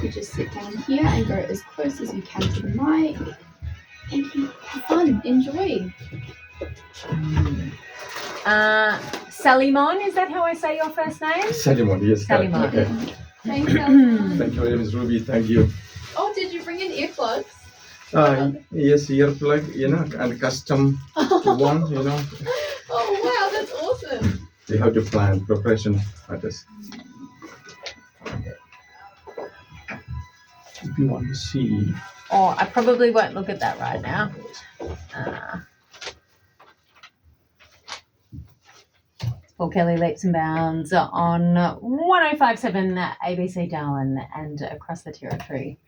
you just sit down here and go as close as you can to the mic. And you have fun, enjoy. Salimon, is that how I say your first name? Salimon, yes. Salimon. Okay. Thanks, Salimon. Thank you very much, Ruby. Thank you. Oh, did you bring in earplugs? Yes, earplug, and custom one, Oh, wow, that's awesome. We have to plan preparation matters. If you want to see. Oh, I probably won't look at that right now. Paul Kelly Leaps and Bounds on 105.7 ABC Darwin and across the territory.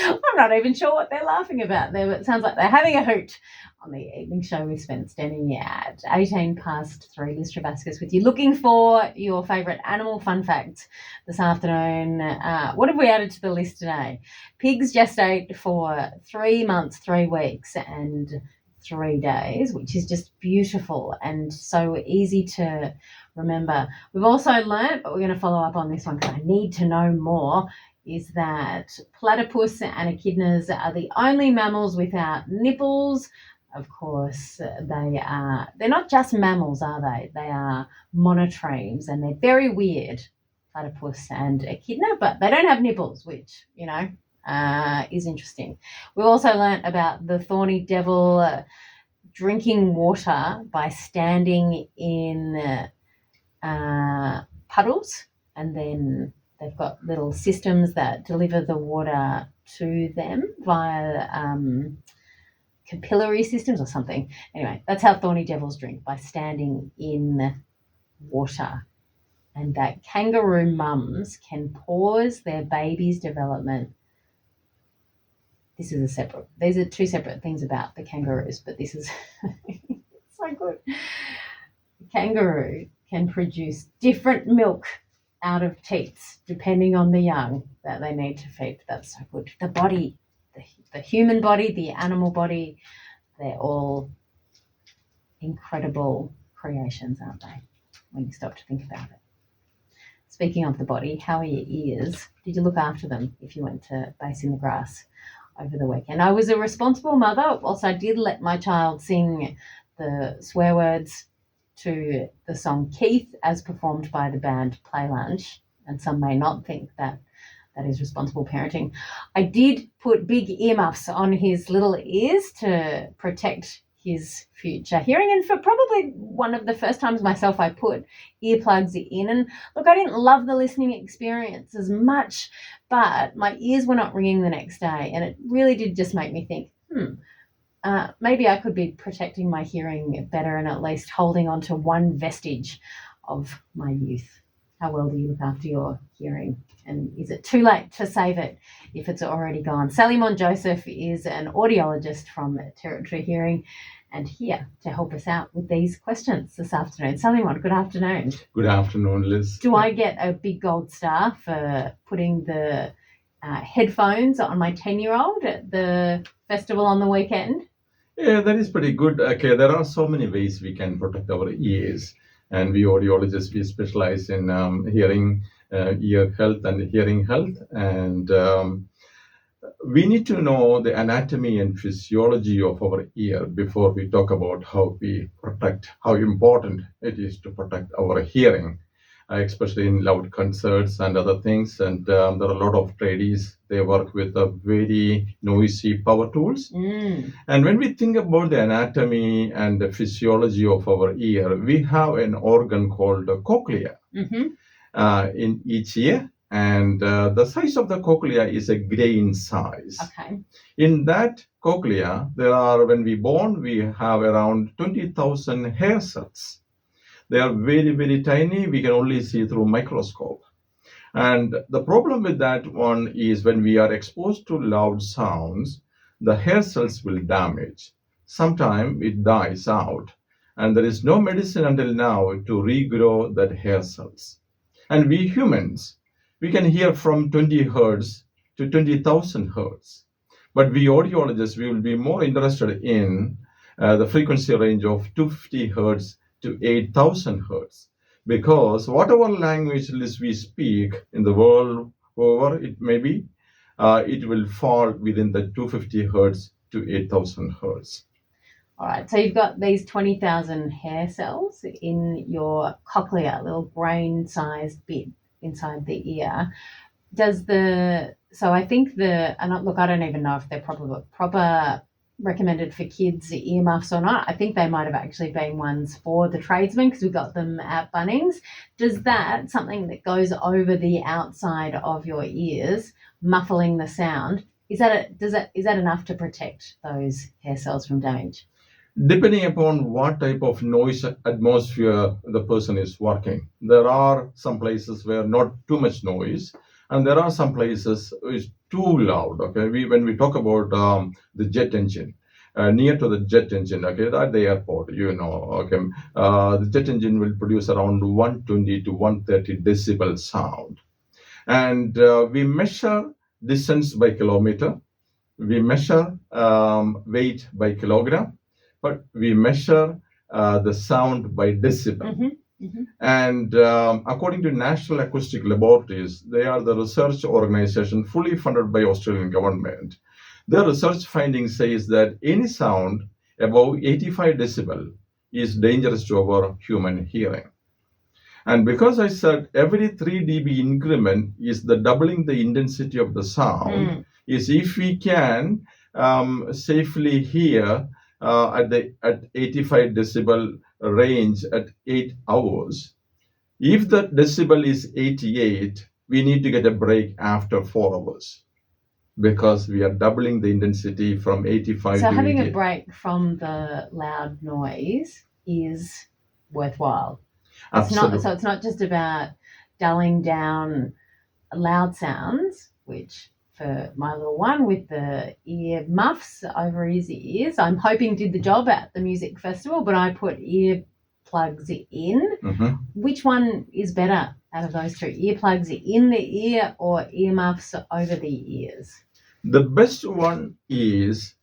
I'm not even sure what they're laughing about there, but it sounds like they're having a hoot on the evening show we spent standing at 3:18. Liz Trevaskis with you, looking for your favourite animal fun facts this afternoon. What have we added to the list today? Pigs gestate for 3 months, 3 weeks and 3 days, which is just beautiful and so easy to remember. We've also learnt, but we're going to follow up on this one because I need to know more, is that platypus and echidnas are the only mammals without nipples. Of course, they're not just mammals, are they? They are monotremes, and they're very weird, platypus and echidna, but they don't have nipples, which, is interesting. We also learnt about the thorny devil drinking water by standing in puddles, and then they've got little systems that deliver the water to them via capillary systems or something. Anyway, that's how thorny devils drink, by standing in water. And that kangaroo mums can pause their baby's development. These are 2 separate things about the kangaroos, but this is so good. The kangaroo can produce different milk out of teats depending on the young that they need to feed. That's so good. The body, the human body, the animal body, they're all incredible creations, aren't they, when you stop to think about it? Speaking of the body, how are your ears? Did you look after them if you went to Base in the Grass over the weekend? I was a responsible mother, whilst I did let my child sing the swear words to the song Keith as performed by the band Play Lunch, and some may not think that is responsible parenting. I did put big earmuffs on his little ears to protect his future hearing, and for probably one of the first times myself I put earplugs in, and look, I didn't love the listening experience as much, but my ears were not ringing the next day, and it really did just make me think, maybe I could be protecting my hearing better and at least holding on to one vestige of my youth. How well do you look after your hearing? And is it too late to save it if it's already gone? Salimon Joseph is an audiologist from Territory Hearing and here to help us out with these questions this afternoon. Salimon, good afternoon. Good afternoon, Liz. Do I get a big gold star for putting the headphones on my 10-year-old at the festival on the weekend? Yeah, that is pretty good. Okay, there are so many ways we can protect our ears. And we audiologists, we specialize in hearing, ear health and hearing health. And we need to know the anatomy and physiology of our ear before we talk about how important it is to protect our hearing, especially in loud concerts and other things. And there are a lot of tradies, they work with very noisy power tools. And when we think about the anatomy and the physiology of our ear, we have an organ called the cochlea in each ear. And the size of the cochlea is a grain size. Okay. In that cochlea, when we born, we have around 20,000 hair cells. They are very, very tiny. We can only see through microscope. And the problem with that one is when we are exposed to loud sounds, the hair cells will damage. Sometimes it dies out. And there is no medicine until now to regrow that hair cells. And we humans, we can hear from 20 hertz to 20,000 hertz. But we audiologists, we will be more interested in the frequency range of 250 hertz to 8,000 hertz. Because whatever language we speak in the world, whoever it may be, it will fall within the 250 hertz to 8,000 hertz. All right, so you've got these 20,000 hair cells in your cochlea, little brain-sized bit inside the ear. So I think and look, I don't even know if they're proper recommended for kids earmuffs or not. I think they might have actually been ones for the tradesmen because we got them at Bunnings. Does that, something that goes over the outside of your ears, muffling the sound, is that enough to protect those hair cells from damage? Depending upon what type of noise atmosphere the person is working. There are some places where not too much noise, and there are some places is too loud. Okay, when we talk about the jet engine, near to the jet engine, okay, at the airport, okay, the jet engine will produce around 120 to 130 decibel sound, and we measure distance by kilometer, we measure weight by kilogram, but we measure the sound by decibel. Mm-hmm. Mm-hmm. And according to National Acoustic Laboratories, they are the research organization fully funded by Australian government. Their research findings says that any sound above 85 decibel is dangerous to our human hearing. And because I said every 3 dB increment is the doubling the intensity of the sound, is if we can safely hear at 85 decibel range at 8 hours. If the decibel is 88, we need to get a break after 4 hours because we are doubling the intensity from 85 so to having 88. A break from the loud noise is worthwhile. Absolutely. It's not just about dulling down loud sounds, which for my little one with the ear muffs over his ears, I'm hoping did the job at the music festival, but I put ear plugs in. Mm-hmm. Which one is better out of those two? Earplugs in the ear or earmuffs over the ears? The best one is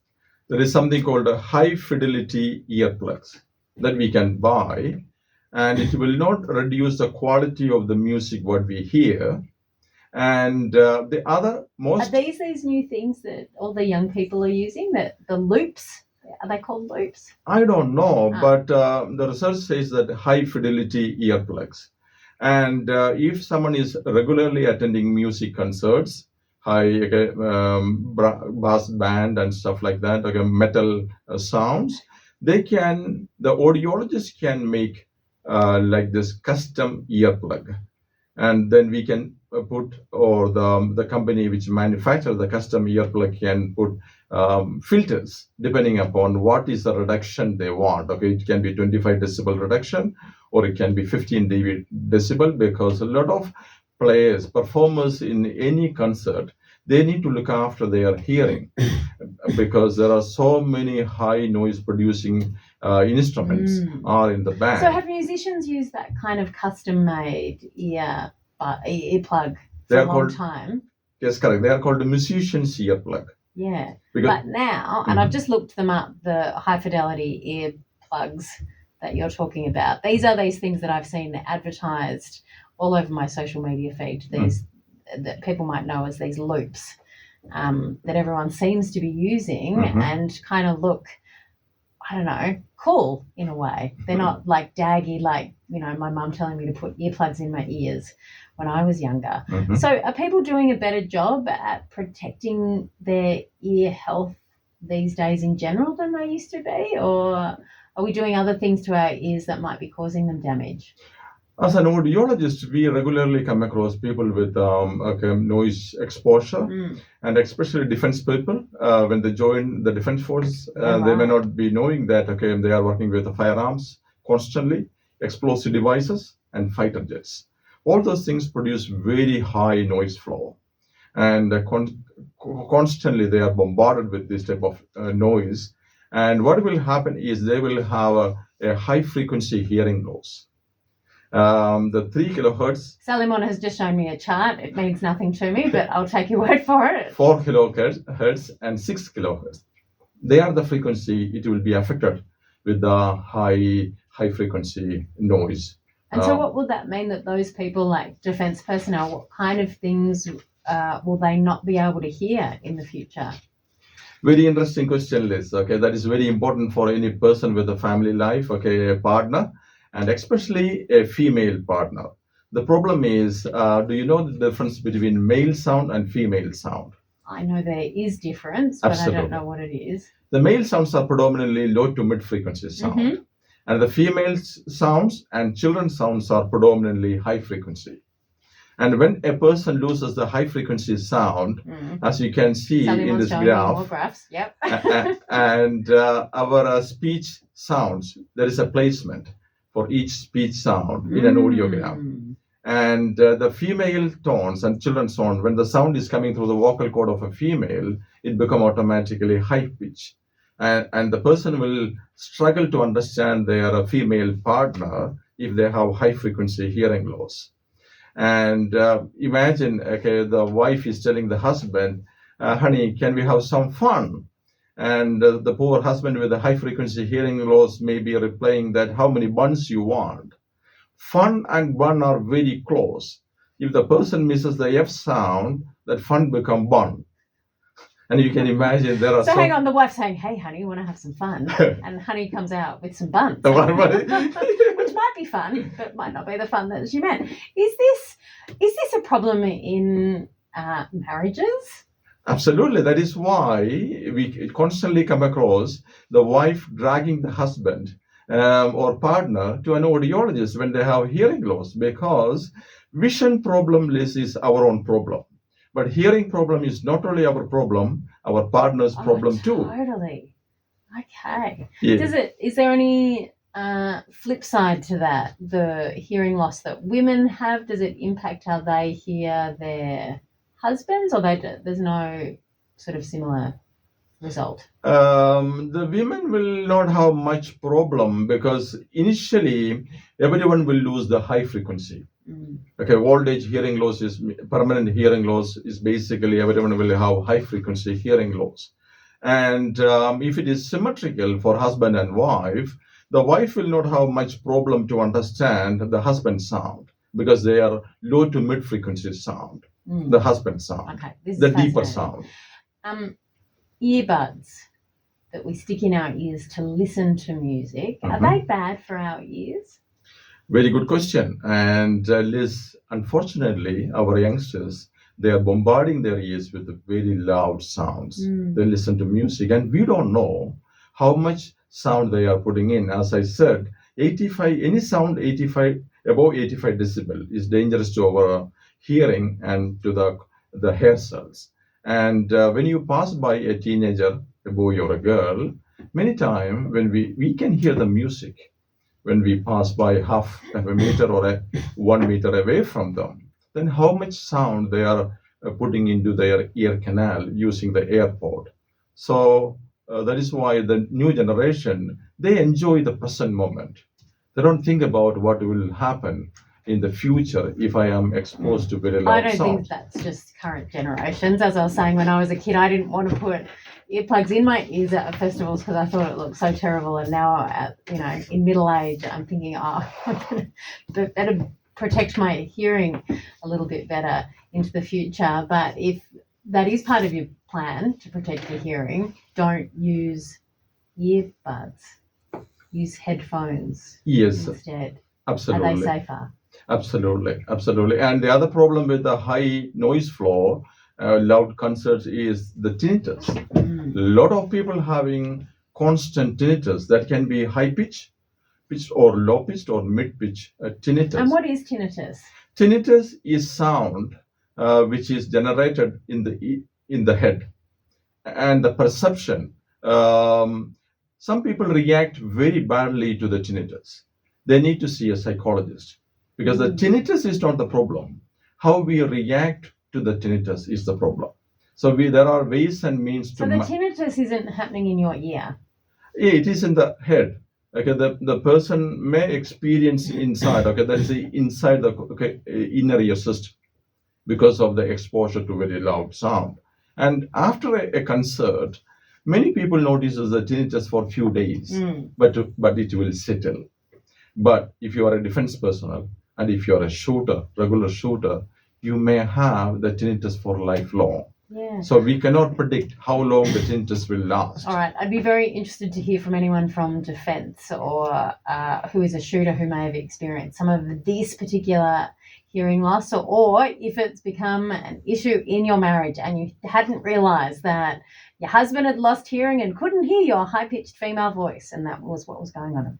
there is something called a high fidelity earplugs that we can buy, and it will not reduce the quality of the music what we hear. And the other most... Are these new things that all the young people are using, the loops? Are they called loops? I don't know, but the research says that high fidelity earplugs. And if someone is regularly attending music concerts, bass band and stuff like that, metal sounds, the audiologist can make like this custom earplug. And then we can put, or the company which manufactures the custom earplug can put filters depending upon what is the reduction they want. Okay, it can be 25 decibel reduction, or it can be 15 decibel, because a lot of performers in any concert, they need to look after their hearing because there are so many high noise producing instruments are in the band. So have musicians used that kind of custom made earplug for a long time? Yes, correct. They are called the musician's earplug. Yeah. But now, and I've just looked them up, the high fidelity earplugs that you're talking about, these are these things that I've seen advertised all over my social media feed, these that people might know as these loops that everyone seems to be using and kind of look, I don't know, cool in a way. They're not like daggy, like, my mum telling me to put earplugs in my ears when I was younger. So are people doing a better job at protecting their ear health these days in general than they used to be? Or are we doing other things to our ears that might be causing them damage? As an audiologist, we regularly come across people with noise exposure, and especially defense people. When they join the defense force, they may not be knowing that they are working with the firearms constantly, explosive devices, and fighter jets. All those things produce very high noise flow, and constantly they are bombarded with this type of noise. And what will happen is they will have a high frequency hearing loss. The 3 kilohertz, Salimon has just shown me a chart. It means nothing to me, but I'll take your word for it. 4 kilohertz, and 6 kilohertz. They are the frequency it will be affected with the high frequency noise. And so what would that mean that those people like defence personnel, what kind of things will they not be able to hear in the future? Very interesting question, Liz. Okay, that is very important for any person with a family life, okay, a partner, and especially a female partner. The problem is, do you know the difference between male sound and female sound? I know there is difference, but Absolutely. I don't know what it is. The male sounds are predominantly low to mid frequency sound, and the female sounds and children's sounds are predominantly high frequency. And when a person loses the high frequency sound, as you can see Salimon in this showing me more graph, graphs. Yep. and our speech sounds, there is a placement for each speech sound in an audiogram. And the female tones and children's tone, when the sound is coming through the vocal cord of a female, it becomes automatically high pitch. And the person will struggle to understand their female partner if they have high frequency hearing loss. And imagine, okay, the wife is telling the husband, honey, can we have some fun? And the poor husband with the high frequency hearing loss may be replying that, how many buns you want? Fun and bun are very close. If the person misses the F sound, that fun become bun. And you can imagine there are So hang on, the wife's saying, hey, honey, you want to have some fun? And honey comes out with some buns. Which might be fun, but might not be the fun that she meant. Is this a problem in marriages? Absolutely. That is why we constantly come across the wife dragging the husband or partner to an audiologist when they have hearing loss, because vision problem is our own problem. But hearing problem is not only our problem, our partner's problem too. Totally. Okay. Yeah. Is there any flip side to that? The hearing loss that women have, does it impact how they hear their husbands, or there's no sort of similar result? The women will not have much problem because initially everyone will lose the high frequency. Okay, old age hearing loss is permanent hearing loss is basically everyone will have high frequency hearing loss. And if it is symmetrical for husband and wife, the wife will not have much problem to understand the husband's sound because they are low to mid frequency sound, the husband's sound, okay, this the is deeper sound. Earbuds that we stick in our ears to listen to music, are they bad for our ears? Very good question. And Liz, unfortunately, our youngsters, they are bombarding their ears with very loud sounds. They listen to music and we don't know how much sound they are putting in. As I said, any sound above 85 decibel is dangerous to our hearing and to the hair cells. And when you pass by a teenager, a boy or a girl, many times when we can hear the music, when we pass by half of a meter or 1 meter away from them, then how much sound they are putting into their ear canal using the AirPod. So that is why the new generation, they enjoy the present moment. They don't think about what will happen in the future if I am exposed to very loud sounds. I don't think that's just current generations. As I was saying, when I was a kid, I didn't want to put earplugs in my ears at festivals because I thought it looked so terrible. And now, in middle age, I'm thinking, I'm going to better protect my hearing a little bit better into the future. But if that is part of your plan to protect your hearing, don't use earbuds. Use headphones instead. Absolutely. Are they safer? Absolutely. And the other problem with the high noise floor, loud concerts is the tinnitus. A lot of people having constant tinnitus that can be high pitched or low pitched or mid pitch tinnitus. And what is tinnitus? Tinnitus is sound which is generated in the head, and the perception. Some people react very badly to the tinnitus. They need to see a psychologist because the tinnitus is not the problem. How we react to the tinnitus is the problem. So there are ways and means to... So the tinnitus isn't happening in your ear? It is in the head. Okay, the person may experience inside, okay, that is inside the inner ear system because of the exposure to very loud sound. And after a concert, many people notices the tinnitus for a few days, but it will settle. But if you are a defense personnel and if you are a shooter, regular shooter, you may have the tinnitus for lifelong. Yeah. So we cannot predict how long the tinnitus will last. All right. I'd be very interested to hear from anyone from defence or who is a shooter who may have experienced some of this particular hearing loss, or if it's become an issue in your marriage and you hadn't realised that your husband had lost hearing and couldn't hear your high-pitched female voice, and that was what was going on.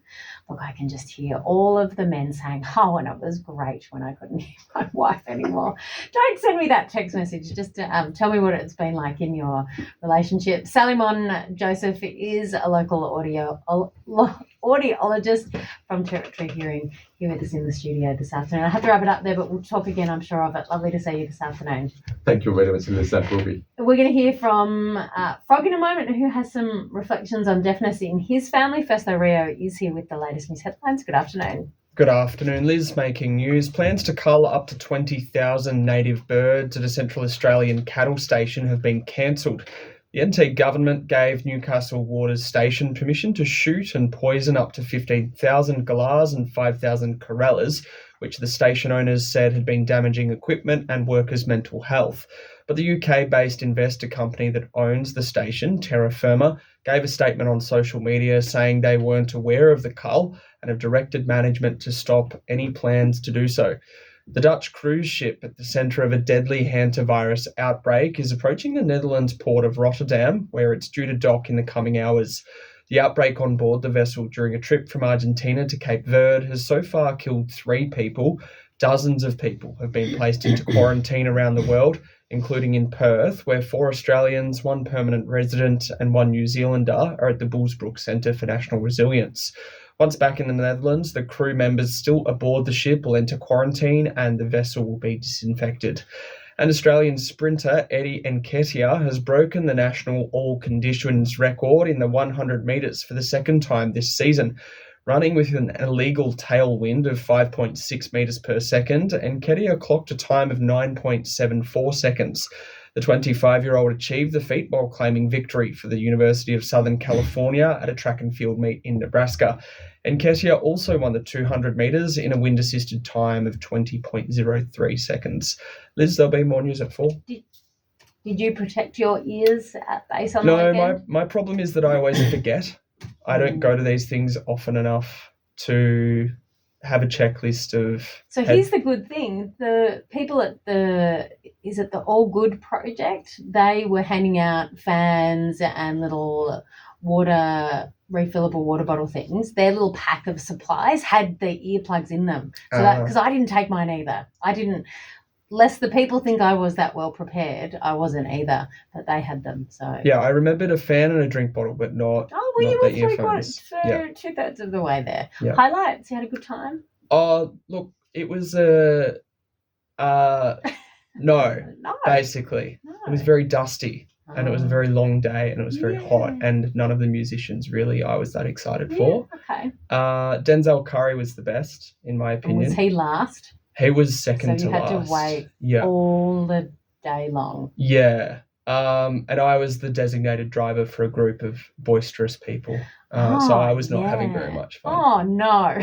Look, I can just hear all of the men saying, oh, and it was great when I couldn't hear my wife anymore. Don't send me that text message. Just tell me what it's been like in your relationship. Salimon Joseph is a local audiologist from Territory Hearing here with us in the studio this afternoon. I have to wrap it up there, but we'll talk again, I'm sure of it. Lovely to see you this afternoon. Thank you very much, Lisa and Ruby. We're going to hear from Frog in a moment, who has some reflections on deafness in his family. First, though, Rio is here with the latest news headlines. Good afternoon. Good afternoon. Liz making news. Plans to cull up to 20,000 native birds at a Central Australian cattle station have been cancelled. The NT government gave Newcastle Waters Station permission to shoot and poison up to 15,000 galahs and 5,000 corellas, which the station owners said had been damaging equipment and workers' mental health. But the UK-based investor company that owns the station, Terra Firma, gave a statement on social media saying they weren't aware of the cull and have directed management to stop any plans to do so. The Dutch cruise ship at the centre of a deadly hantavirus outbreak is approaching the Netherlands port of Rotterdam, where it's due to dock in the coming hours. The outbreak on board the vessel during a trip from Argentina to Cape Verde has so far killed 3 people. Dozens of people have been placed into quarantine around the world, including in Perth, where 4 Australians, 1 permanent resident and 1 New Zealander are at the Bullsbrook Centre for National Resilience. Once back in the Netherlands, the crew members still aboard the ship will enter quarantine and the vessel will be disinfected. And Australian sprinter Eddie Nketiah has broken the national all-conditions record in the 100 metres for the second time this season. Running with an illegal tailwind of 5.6 metres per second, Nketiah clocked a time of 9.74 seconds. The 25-year-old achieved the feat while claiming victory for the University of Southern California at a track and field meet in Nebraska. Nketiah also won the 200 metres in a wind-assisted time of 20.03 seconds. Liz, there'll be more news at 4. Did you protect your ears at base on No, the weekend? my problem is that I always forget. I don't go to these things often enough to have a checklist of... So here's the good thing. The people at the All Good Project, they were handing out fans and little refillable water bottle things. Their little pack of supplies had the earplugs in them. So that, because I didn't take mine either. I didn't, lest the people think I was that well prepared, I wasn't either, but they had them. So yeah, I remembered a fan and a drink bottle, but not. Oh, well, not you were the earphones. for 2/3 of the way there. Yeah. Highlights, you had a good time? Oh, look, it was no, basically. No. It was very dusty and it was a very long day and it was very hot and none of the musicians really I was that excited for. Okay. Denzel Curry was the best, in my And opinion. was he last? He was second So you to had last. to wait Yeah. all the day long. Yeah. And I was the designated driver for a group of boisterous people. So I was not having very much fun. Oh, no.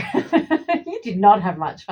You did not have much fun.